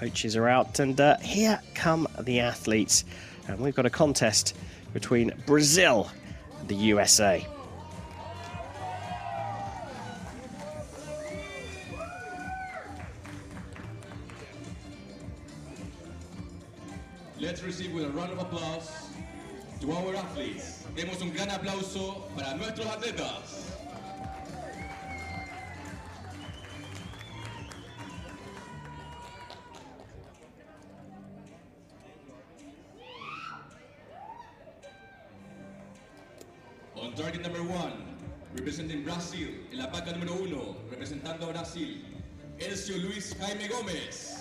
Coaches are out, and here come the athletes. And we've got a contest between Brazil and the USA. Let's receive with a round of applause to our athletes. Demos un gran aplauso para nuestros atletas. On target number 1, representing Brazil, en la placa número 1, representando a Brasil, Helcio Luiz Jaime Gomes.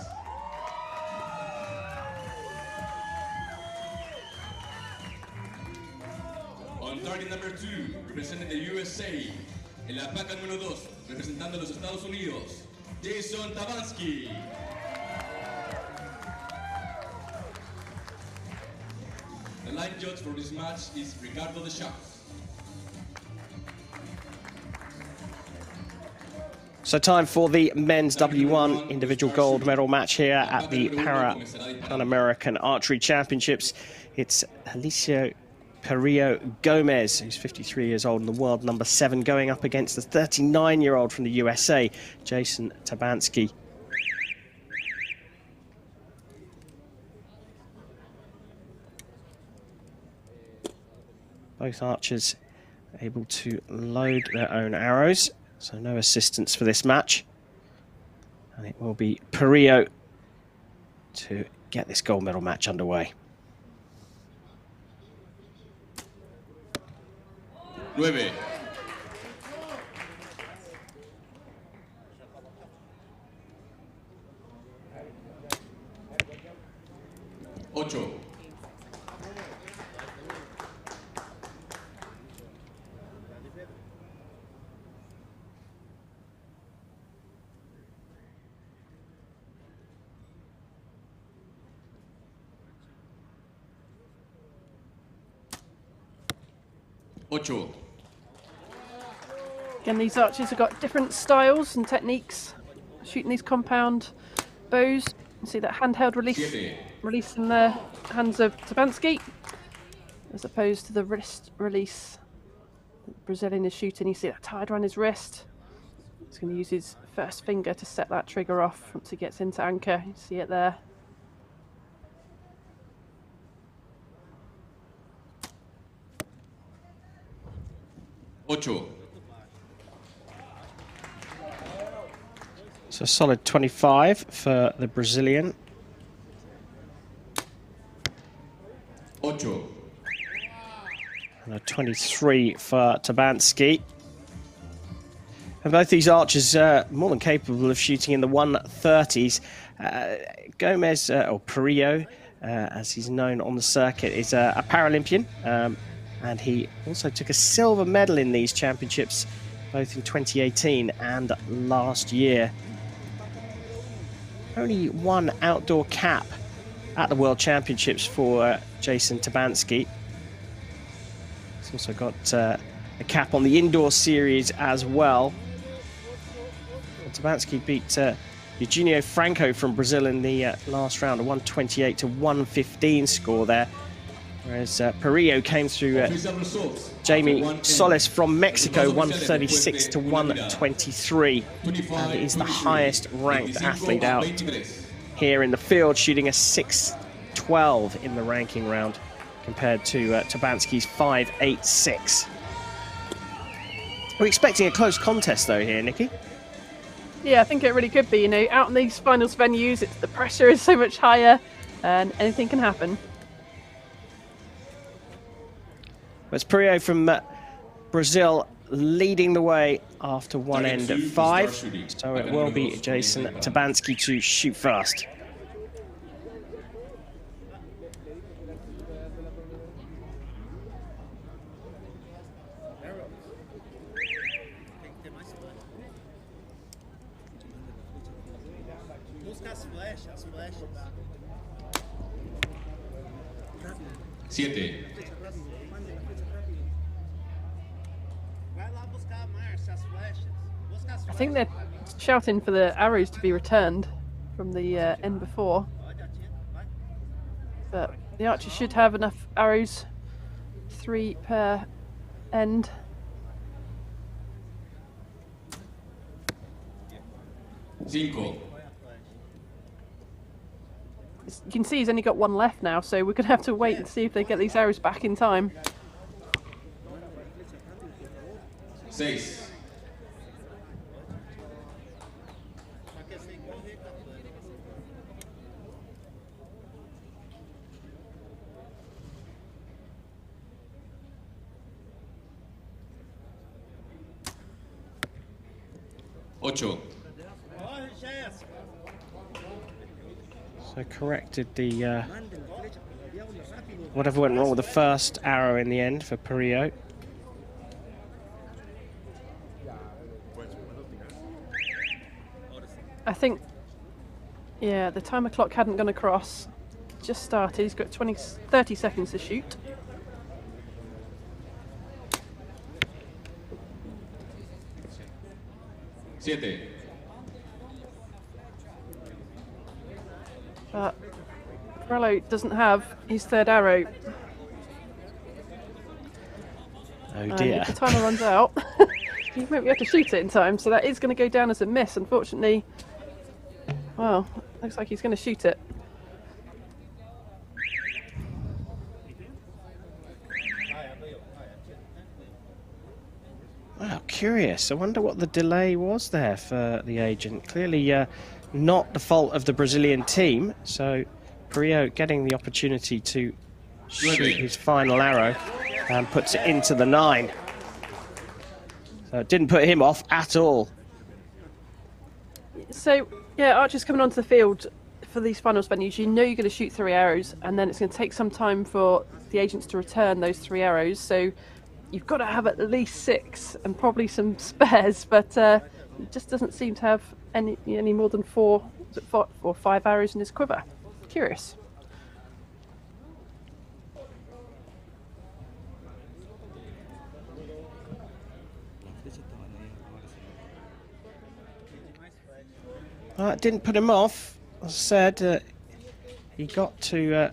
On target number 2, representing the USA, en la placa número 2, representando a los Estados Unidos, Tabansky. The line judge for this match is Ricardo de Chaves. So time for the men's W1 individual gold medal match here at the Pan American Archery Championships. It's Helcio Gomes, who's 53 years old and the world number 7, going up against the 39-year-old from the USA, Jason Tabansky. Both archers able to load their own arrows, so no assistance for this match. And it will be Perillo to get this gold medal match underway. 9. 8. 8. Again, these archers have got different styles and techniques shooting these compound bows. You can see that handheld release in the hands of Tabansky, as opposed to the wrist release that the Brazilian is shooting. You see that tied around his wrist. He's going to use his first finger to set that trigger off once he gets into anchor. You see it there. Ocho. So a solid 25 for the Brazilian. 8. And a 23 for Tabansky. And both these archers are more than capable of shooting in the 130s. Gomes, or Perillo, as he's known on the circuit, is a Paralympian. And he also took a silver medal in these championships, both in 2018 and last year. Only one outdoor cap at the World Championships for Jason Tabansky. He's also got a cap on the indoor series as well. And Tabansky beat Eugenio Franco from Brazil in the last round, a 128 to 115 score there. Whereas Perillo came through Jaime Solis from Mexico, 136 to 123. And is the highest ranked athlete out here in the field, shooting a 6.12 in the ranking round compared to Tabansky's 5.86. We're expecting a close contest though here, Nikki. Yeah, I think it really could be. You know, out in these finals venues, the pressure is so much higher and anything can happen. It's Perillo from Brazil leading the way after one end of 5. So it will be Jason Tabansky to shoot first. Siete. I think they're shouting for the arrows to be returned from the end before. But the archer should have enough arrows, 3 per end. Cinco. You can see he's only got 1 left now, so we're going to have to wait and see if they get these arrows back in time. 6. Ocho. So corrected the whatever went wrong with the first arrow in the end for Perillo. I think, yeah, the timer clock hadn't gone across. Just started. He's got 30 seconds to shoot. Siete. But Perillo doesn't have his 3rd arrow. Oh And dear. if the timer runs out, he won't be able to shoot it in time, so that is going to go down as a miss, unfortunately. Well, looks like he's going to shoot it. Wow, curious. I wonder what the delay was there for the agent. Clearly not the fault of the Brazilian team. So Perillo getting the opportunity to shoot his final arrow and puts it into the 9. So it didn't put him off at all. So, yeah, archers coming onto the field for these finals venues, you know you're going to shoot 3 arrows, and then it's going to take some time for the agents to return those 3 arrows. So you've got to have at least 6 and probably some spares, but he just doesn't seem to have any more than 4 or 5 arrows in his quiver. Curious. It didn't put him off. As I said, he got to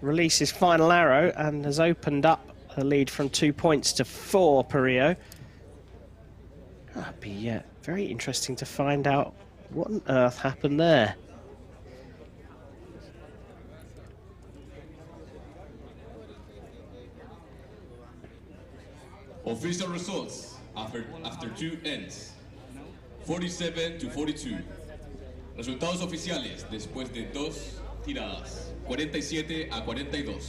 release his final arrow and has opened up the lead from 2 points to 4, Perillo. That'd be very interesting to find out what on earth happened there. Official results after 2 ends. 47 to 42. Resultados oficiales después de 2 tiradas. 47 a 42.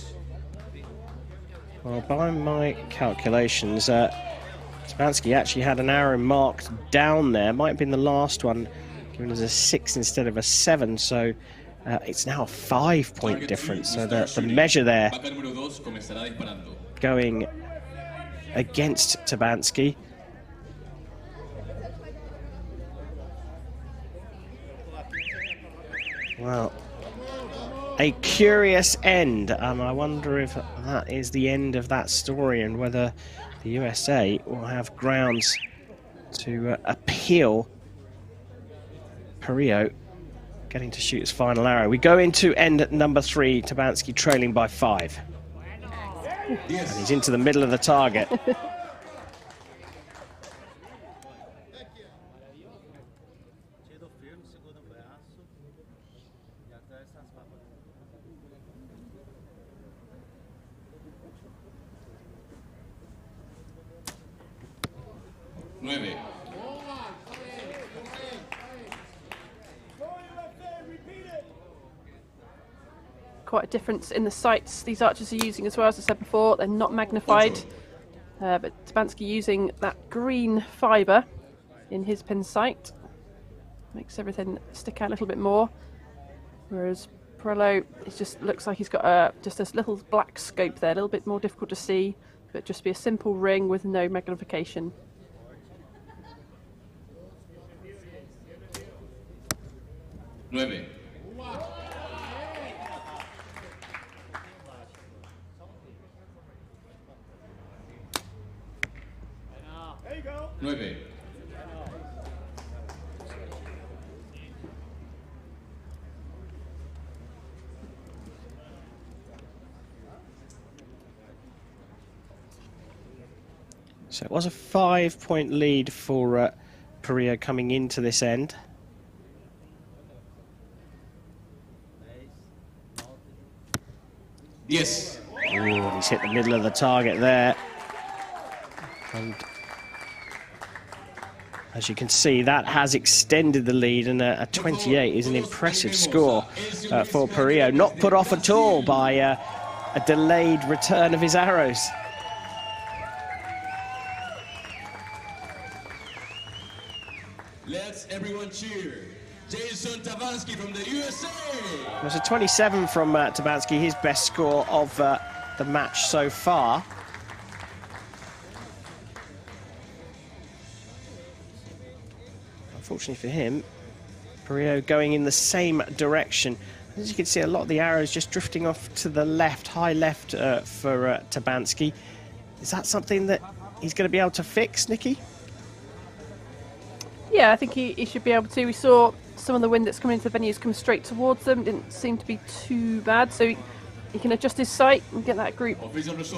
Well, by my calculations, Tabansky actually had an arrow marked down there. Might have been the last one, given as a 6 instead of a 7. So it's now a 5-point difference. So the measure there going against Tabansky. Well, a curious end, and I wonder if that is the end of that story and whether the USA will have grounds to appeal Perillo getting to shoot his final arrow. We go into end number 3, Tabansky trailing by 5. And he's into the middle of the target. Quite a difference in the sights these archers are using as well, as I said before. They're not magnified, but Tabansky using that green fibre in his pin sight makes everything stick out a little bit more, whereas Perillo, it just looks like he's got just a little black scope there, a little bit more difficult to see, but just be a simple ring with no magnification. Nueve. So it was a 5-point lead for Perillo coming into this end. Yes. Ooh, he's hit the middle of the target there. And as you can see, that has extended the lead, and a 28 is an impressive score for Perillo. Not put off at all by a delayed return of his arrows. Let's everyone cheer. Jason Tabansky from the USA. There's a 27 from Tabansky, his best score of the match so far. Unfortunately for him, Perillo going in the same direction. As you can see, a lot of the arrows just drifting off to the left, high left for Tabansky. Is that something that he's going to be able to fix, Nikki? Yeah, I think he should be able to. We saw some of the wind that's coming into the venues come straight towards them. Didn't seem to be too bad, so he can adjust his sight and get that group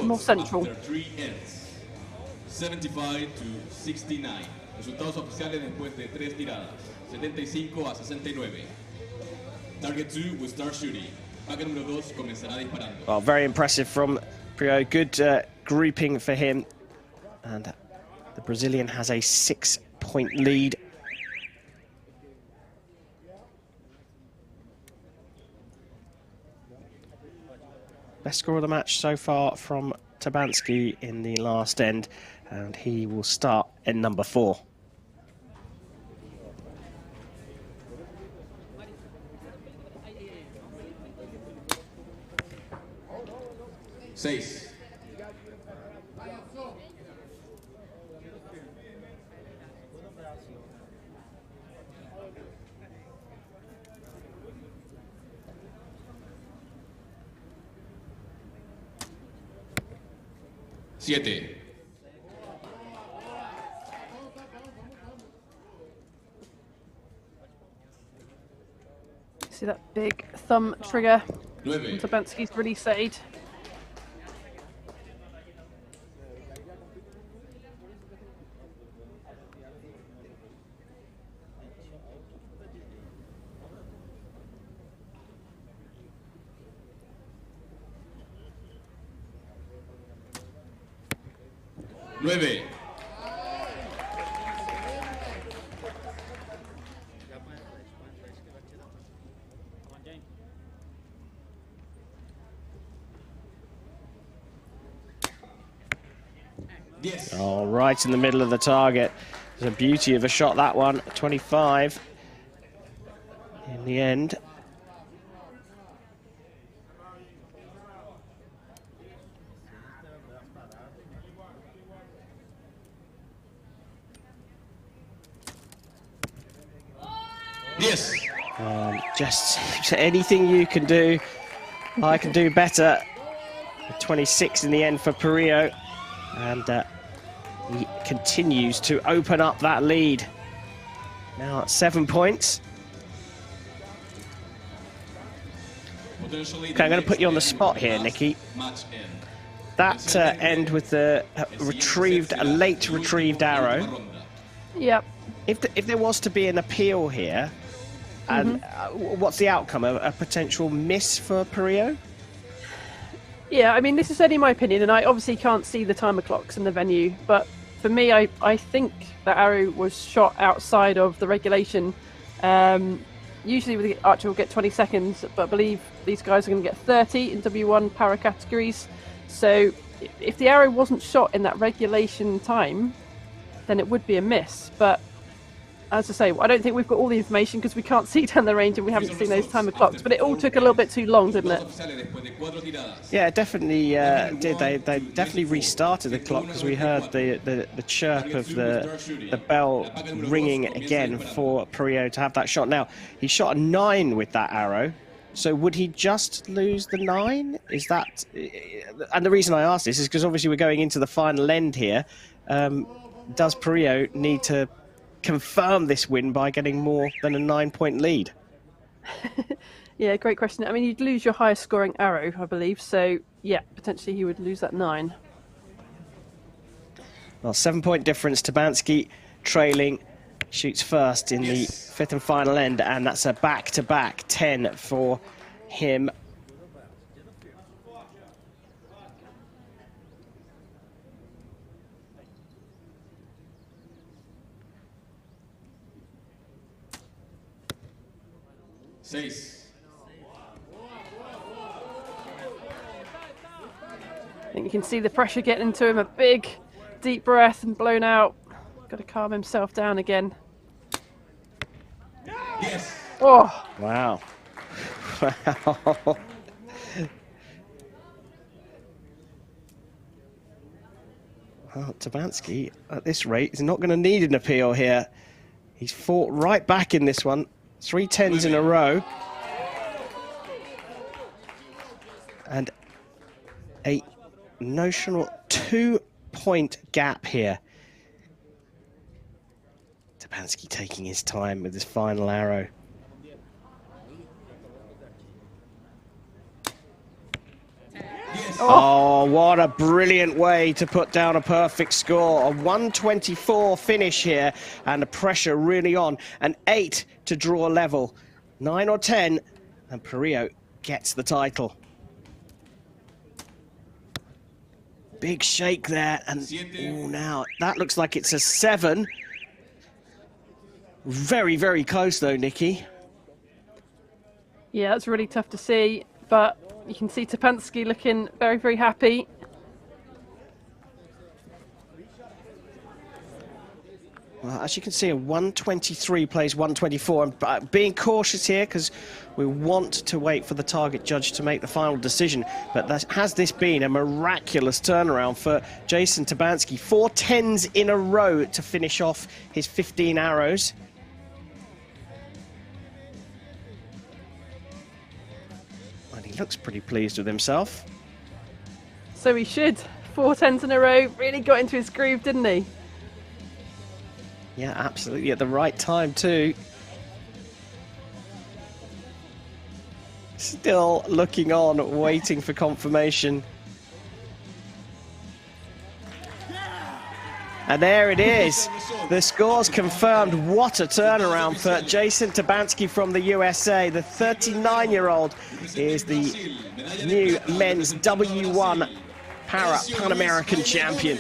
more central. After 3 ends, 75 to 69. Resultados oficiales después de 3 tiradas, 75 a 69. Target 2 will start shooting. Paca número 2 comenzará disparando. Well, very impressive from Perillo. Good grouping for him. And the Brazilian has a 6-point lead. Best score of the match so far from Tabansky in the last end, and he will start in number 4. Seis. Siete. See that big thumb trigger on 9. Tabansky's release aid. Nueve. Yes. All right, in the middle of the target. It's a beauty of a shot, that one. 25 in the end. Yes. Just anything you can do, I can do better. 26 in the end for Perillo, and he continues to open up that lead. Now at 7 points. Okay, I'm going to put you on the spot here, Nikki. That end with the late retrieved arrow. Yep. If there was to be an appeal here, and what's the outcome? A potential miss for Perillo? Yeah, I mean, this is only my opinion, and I obviously can't see the timer clocks in the venue, but for me, I think that arrow was shot outside of the regulation. Usually with the archer will get 20 seconds, but I believe these guys are going to get 30 in W1 para categories. So if the arrow wasn't shot in that regulation time, then it would be a miss. But as I say, I don't think we've got all the information because we can't see down the range and we haven't seen those timer clocks. But it all took a little bit too long, didn't it? Yeah, it definitely did. They definitely restarted the clock because we heard the chirp of the bell ringing again for Perillo to have that shot. Now, he shot a 9 with that arrow. So would he just lose the 9? Is that... And the reason I ask this is because obviously we're going into the final end here. Does Perillo need to confirm this win by getting more than a 9-point lead? Yeah, great question. I mean, you'd lose your highest scoring arrow, I believe. So, yeah, potentially he would lose that 9. Well, 7-point difference. Tabansky trailing, shoots first in the fifth and final end, and that's a back-to-back 10 for him. I think you can see the pressure getting into him. A big, deep breath and blown out. Got to calm himself down again. Yes. Oh. Wow. Wow. Well, Tabansky, at this rate, is not going to need an appeal here. He's fought right back in this one. 3 10s in a row. And a notional 2-point gap here. Tabansky taking his time with his final arrow. Oh, what a brilliant way to put down a perfect score. A 124 finish here, and the pressure really on. An 8 to draw level. 9 or 10, and Perillo gets the title. Big shake there, and ooh, now that looks like it's a 7. Very, very close though, Nikki. Yeah, that's really tough to see, but you can see Tabansky looking very, very happy. Well, as you can see, a 123 plays 124. And being cautious here because we want to wait for the target judge to make the final decision. But has this been a miraculous turnaround for Jason Tabansky? 4 10s in a row to finish off his 15 arrows. And he looks pretty pleased with himself. So he should. 4 10s in a row. Really got into his groove, didn't he? Yeah, absolutely, at the right time too. Still looking on, waiting for confirmation. And there it is. The score's confirmed. What a turnaround for Jason Tabansky from the USA. The 39-year-old is the new men's W1 Pan American champion.